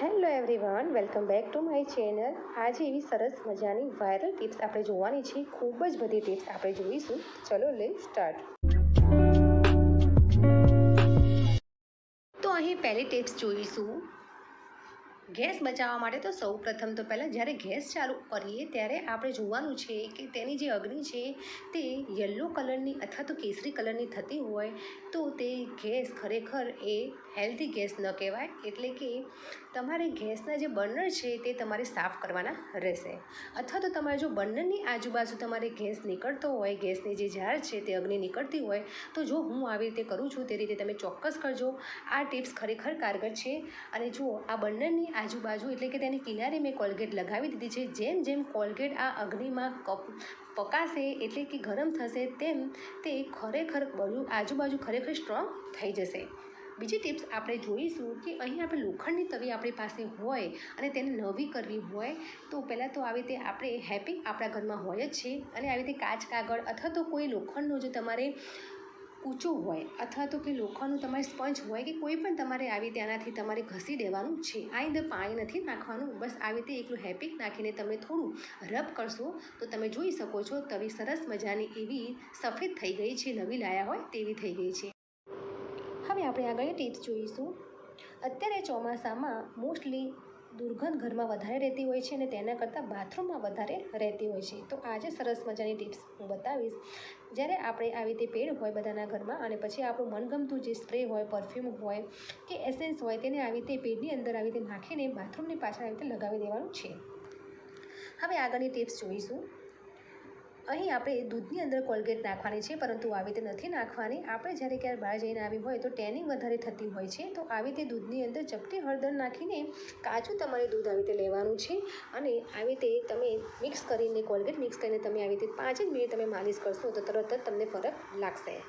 Hello everyone, welcome back to my channel. આજે એવી સરસ મજાની વાયરલ ટિપ્સ આપણે જોવાની છે. ખૂબ જ બધી ટિપ્સ આપણે જોઈશું. ચલો લેટ સ્ટાર્ટ. તો અહીં પહેલી ટિપ્સ જોઈશું ગેસ બચાવવા માટે. તો સૌ પ્રથમ તો પહેલાં જ્યારે ગેસ ચાલુ કરીએ ત્યારે આપણે જોવાનું છે કે તેની જે અગ્નિ છે તે યલો કલરની અથવા તો કેસરી કલરની થતી હોય તો તે ગેસ ખરેખર એ હેલ્ધી ગેસ ન કહેવાય. એટલે કે તમારે ગેસના જે બર્નર છે તે તમારે સાફ કરવાના રહેશે. અથવા તો તમારે જો બર્નરની આજુબાજુ તમારે ગેસ નીકળતો હોય, ગેસની જે ઝાર છે તે અગ્નિ નીકળતી હોય, તો જો હું આવી રીતે કરું છું તે રીતે તમે ચોક્કસ કરજો. આ ટિપ્સ ખરેખર કારગર છે. અને જુઓ, આ બર્નરની આજુબાજુ એટલે કે તેની કિનારે મેં કોલગેટ લગાવી દીધી છે. જેમ જેમ કોલગેટ આ અગ્નિમાં પકાશે એટલે કે ગરમ થશે તેમ તે ખરેખર આજુબાજુ ખરેખર સ્ટ્રોંગ થઈ જશે. બીજી ટિપ્સ આપણે જોઈશું કે અહીં આપણે લોખંડની તવી આપણી પાસે હોય અને તેને નવી કરવી હોય તો પહેલાં તો આવી રીતે આપણે હેપી આપણા ઘરમાં હોય જ છે. અને આવી રીતે કાચ કાગળ અથવા તો કોઈ લોખંડનો જો તમારે કૂચો હોય અથવા તો કે લોખંડનું તમારે સ્પંજ હોય કે કોઈ પણ તમારે આવી રીતે આનાથી તમારે ઘસી દેવાનું છે. આ અંદર પાણી નથી નાખવાનું, બસ આવી રીતે એકલું હેપિક નાખીને તમે થોડું રબ કરશો તો તમે જોઈ શકો છો તવી સરસ મજાની એવી સફેદ થઈ ગઈ છે, નવી લાયા હોય તેવી થઈ ગઈ છે. હવે આપણે આગળની ટિપ્સ જોઈશું. અત્યારે ચોમાસામાં મોસ્ટલી દુર્ગંધ ઘરમાં વધારે રહેતી હોય છે અને તેના કરતાં બાથરૂમમાં વધારે રહેતી હોય છે. તો આજે સરસ મજાની ટિપ્સ હું બતાવીશ. જ્યારે આપણે આવી રીતે પેડ હોય બધાના ઘરમાં અને પછી આપણું મનગમતું જે સ્પ્રે હોય, પરફ્યુમ હોય કે એસેન્સ હોય તેને આવી રીતે પેડની અંદર આવી રીતે નાખીને બાથરૂમની પાછળ આવી રીતે લગાવી દેવાનું છે. હવે આગળની ટિપ્સ જોઈશું. અહીં આપણે દૂધની અંદર કોલગેટ નાખવાની છે, પરંતુ આવી રીતે નથી નાખવાની. આપણે જ્યારે ક્યારે બહાર જઈને આવી હોય તો ટેનિંગ વધારે થતી હોય છે, તો આવી રીતે દૂધની અંદર ચપટી હળદર નાખીને કાચું તમારે દૂધ આવી રીતે લેવાનું છે અને આવી રીતે તમે મિક્સ કરીને કોલગેટ મિક્સ કરીને તમે આવી રીતે 5 જ મિનિટ તમે માલિશ કરશો તો તરત જ તમને ફરક લાગશે.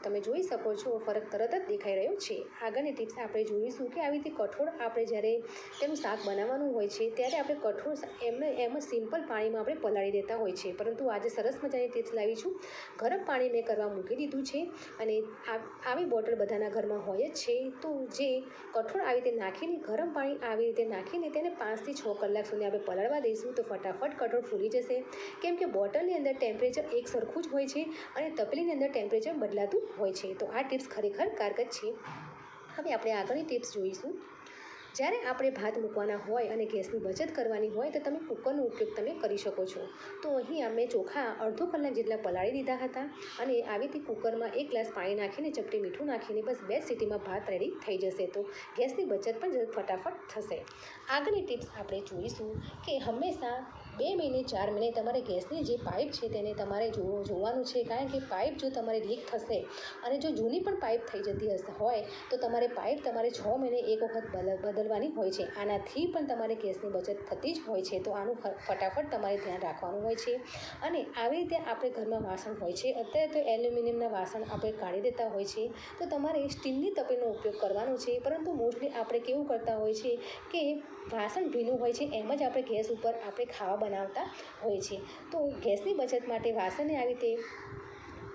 તમે જોઈ શકો છો ફરક તરત જ દેખાઈ રહ્યો છે. આગળની ટિપ્સ આપણે જોઈશું કે આવી રીતે કઠોળ આપણે જ્યારે તેનું શાક બનાવવાનું હોય છે ત્યારે આપણે કઠોળ એમ જ સિમ્પલ પાણીમાં આપણે પલાળી દેતા હોય છે, પરંતુ આજે સરસ મજાની ટિપ્સ લાવી છું. ગરમ પાણી મેં કરવા મૂકી દીધું છે અને આવી બોટલ બધાના ઘરમાં હોય જ છે. તો જે કઠોળ આવી રીતે નાખીને ગરમ પાણી આવી રીતે નાખીને તેને 5 થી 6 કલાક સુધી આપણે પલાળવા દઈશું તો ફટાફટ કઠોળ ફૂલી જશે. કેમ કે બોટલની અંદર ટેમ્પરેચર એક સરખું જ હોય છે અને તપેલીની અંદર ટેમ્પરેચર બદલાતું હોય છે. તો આ ટિપ્સ ખરેખર કારગર છે. હવે આપણે આગળની ટિપ્સ જોઈશું. જ્યારે આપણે ભાત મૂકવાના હોય અને ગેસની બચત કરવાની હોય તો તમે કુકરનો ઉપયોગ તમે કરી શકો છો. તો અહીં અમે ચોખા અડધો કલાક જેટલા પલાળી દીધા હતા અને આવી રીતે કુકરમાં 1 ગ્લાસ પાણી નાખીને ચપટી મીઠું નાખીને બસ 2 સીટીમાં ભાત રેડી થઈ જશે. તો ગેસની બચત પણ ફટાફટ થશે. આગળની ટિપ્સ આપણે જોઈશું કે હંમેશા 2 મહિને 4 મહિને તમારે ગેસની જે પાઇપ છે તેને તમારે જોવાનું છે. કારણ કે પાઇપ જો તમારે લીક થશે અને જો જૂની પણ પાઇપ થઈ જતી હોય તો તમારે પાઇપ તમારે 6 મહિને એક વખત બદલવાની હોય છે. આનાથી પણ તમારે ગેસની બચત થતી જ હોય છે. તો આનું ફટાફટ તમારે ધ્યાન રાખવાનું હોય છે. અને આવી રીતે આપણે ઘરમાં વાસણ હોય છે, અત્યારે તો એલ્યુમિનિયમના વાસણ આપણે કાઢી દેતા હોય છે, તો તમારે સ્ટીલની તપેલીનો ઉપયોગ કરવાનો છે. પરંતુ મોસ્ટલી આપણે કેવું કરતા હોય છે કે વાસણ ભીનું હોય છે એમ જ આપણે ગેસ ઉપર આપણે ખાવા બનાવતા હોય છે. તો ગેસની બચત માટે વાસણને આવી રીતે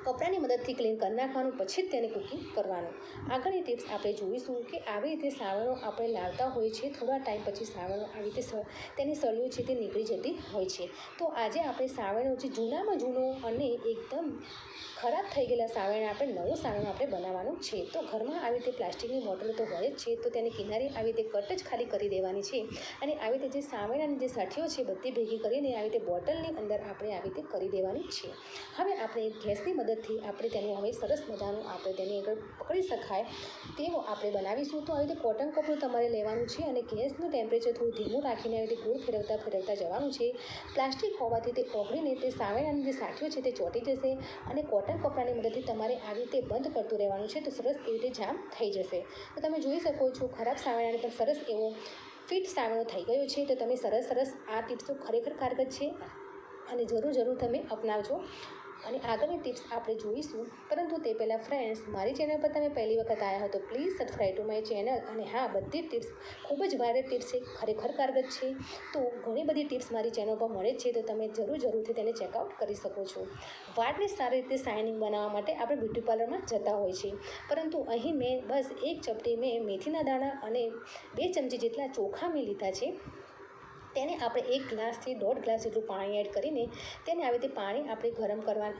કપડાની મદદથી ક્લીન કરી નાખવાનું, પછી જ તેને કુકિંગ કરવાનું. આગળની ટિપ્સ આપણે જોઈશું કે આવી રીતે સાવરણો આપણે લાવતા હોય છે, થોડા ટાઈમ પછી સાવરણો આવી રીતે તેની સળીઓ છે તે નીકળી જતી હોય છે. તો આજે આપણે સાવરણો છે જૂનામાં જૂનો અને એકદમ ખરાબ થઈ ગયેલા સાવરણ આપણે નવું સાવરણ આપણે બનાવવાનું છે. તો ઘરમાં આવી રીતે પ્લાસ્ટિકની બોટલો તો હોય જ છે, તો તેની કિનારે આવી રીતે કટ જ ખાલી કરી દેવાની છે અને આવી રીતે જે સાવરણની જે સાઠીઓ છે બધી ભેગી કરીને આવી રીતે બોટલની અંદર આપણે આવી રીતે કરી દેવાની છે. હવે આપણે ગેસની મદદથી આપણે તેનું હવે સરસ મજાનું આપણે તેની આગળ પકડી શકાય તેવું આપણે બનાવીશું. તો આવી રીતે કોટન કપડું તમારે લેવાનું છે અને ગેસનું ટેમ્પરેચર થોડું ધીમું રાખીને આવી રીતે ગોળ ફેરવતા જવાનું છે. પ્લાસ્ટિક હોવાથી તે ઓગળીને તે સાવરણની જે સાઠીઓ છે તે ચોંટી જશે અને કોટન કપડાની મદદથી તમારે આવી રીતે બંધ કરતું રહેવાનું છે તો સરસ એવી રીતે જામ થઈ જશે. તો તમે જોઈ શકો છો ખરાબ સાવરણને પણ સરસ એવો ફિટ સાવરણો થઈ ગયો છે. તો તમે સરસ આ ટિપ્સ તો ખરેખર કારગર છે અને જરૂર તમે અપનાવજો. અને આગળની ટિપ્સ આપણે જોઈશું. પરંતુ તે પહેલાં ફ્રેન્ડ્સ, મારી ચેનલ પર તમે પહેલી વખત આવ્યા હો તો please subscribe to my channel. અને હા, બધી ટિપ્સ ખૂબ જ વાયરલ ટિપ્સ છે, ખરેખર કારગર છે. તો ઘણી બધી ટિપ્સ મારી ચેનલ પર મળે છે, તો તમે જરૂરથી તેને ચેકઆઉટ કરી શકો છો. વાળને સારી રીતે શાઇનિંગ બનાવવા માટે આપણે બ્યુટી પાર્લરમાં જતા હોય છે, પરંતુ અહીં મેં બસ એક ચપટી મેથીના દાણા અને 2 ચમચી જેટલા ચોખા મેં લીધા છે. તેને આપણે 1 ગ્લાસથી 1.5 ગ્લાસ જેટલું પાણી એડ કરીને તેને આવી રીતે પાણી આપણે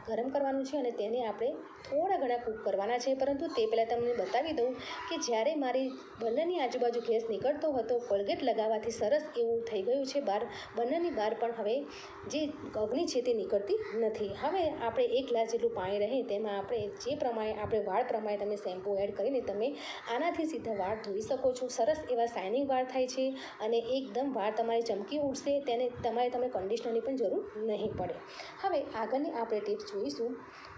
ગરમ કરવાનું છે અને તેને આપણે થોડા ઘણા કૂક કરવાના છે. પરંતુ તે પહેલાં તમને બતાવી દઉં કે જ્યારે મારી બર્નરની આજુબાજુ ગેસ નીકળતો હતો, કોલગેટ લગાવવાથી સરસ એવું થઈ ગયું છે. બર્નરની બહાર પણ હવે જે અગ્નિ છે તે નીકળતી નથી. હવે આપણે 1 ગ્લાસ જેટલું પાણી રહે તેમાં આપણે જે પ્રમાણે આપણે વાળ પ્રમાણે તમે શેમ્પૂ એડ કરીને તમે આનાથી સીધા વાળ ધોઈ શકો છો. સરસ એવા શાઇનિંગ વાળ થાય છે અને એકદમ વાળ તમારે ચમકી ઉઠશે. તેને તમે કન્ડિશનરની પણ જરૂર નહીં પડે. હવે આગળની આપણે ટિપ્સ જોઈશું.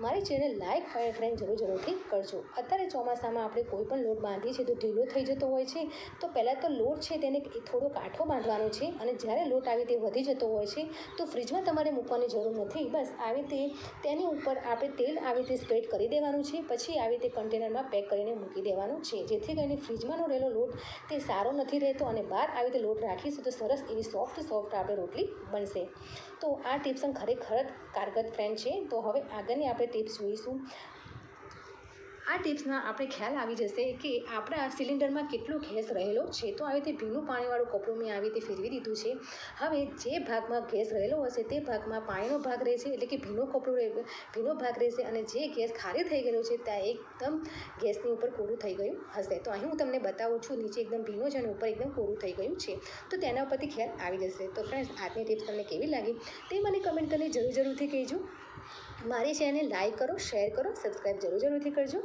મારી ચેનલ લાઈક ફ્રેન્ડ જરૂરથી કરજો. અત્યારે ચોમાસામાં આપણે કોઈ પણ લોટ બાંધીએ છીએ તો ઢીલો થઈ જતો હોય છે. તો પહેલાં તો લોટ છે તેને થોડો કાઠો બાંધવાનો છે અને જ્યારે લોટ આવી રીતે વધી જતો હોય છે તો ફ્રીજમાં તમારે મૂકવાની જરૂર નથી. બસ આવી રીતે તેની ઉપર આપણે તેલ આવી રીતે સ્પ્રેડ કરી દેવાનું છે. પછી આવી રીતે કન્ટેનરમાં પેક કરીને મૂકી દેવાનું છે, જેથી કરીને ફ્રીજમાંનો રહેલો લોટ તે સારો નથી રહેતો અને બહાર આવી રીતે લોટ રાખીશું તો સરસ એવી સોફ્ટ આપણે રોટલી બનશે. તો આ ટિપ્સ ખરેખર કારગર ફ્રેન્ડ છે. તો હવે આગળની આપણે ટિપ્સ જોઈશું. આ ટિપ્સમાં આપણે ખ્યાલ આવી જશે કે આપણા સિલિન્ડરમાં કેટલો ગેસ રહેલો છે. તો આવી રીતે ભીનું પાણીવાળું કપડું મેં આવી રીતે ફેરવી દીધું છે. હવે જે ભાગમાં ગેસ રહેલો હશે તે ભાગમાં પાણીનો ભાગ રહેશે, એટલે કે ભીનો ભાગ રહેશે અને જે ગેસ ખાલી થઈ ગયેલો છે ત્યાં એકદમ ગેસની ઉપર કોરું થઈ ગયું હશે. તો અહીં હું તમને બતાવું છું, નીચે એકદમ ભીનો છે અને ઉપર એકદમ કોરું થઈ ગયું છે. તો તેના ઉપરથી ખ્યાલ આવી જશે. તો ફ્રેન્ડ્સ, આજની ટિપ્સ તમને કેવી લાગી તે મને કમેન્ટ કરીને જરૂરથી કહેજો. મારી ચેનલને લાઈક કરો, શેર કરો, સબસ્ક્રાઈબ જરૂરથી કરજો.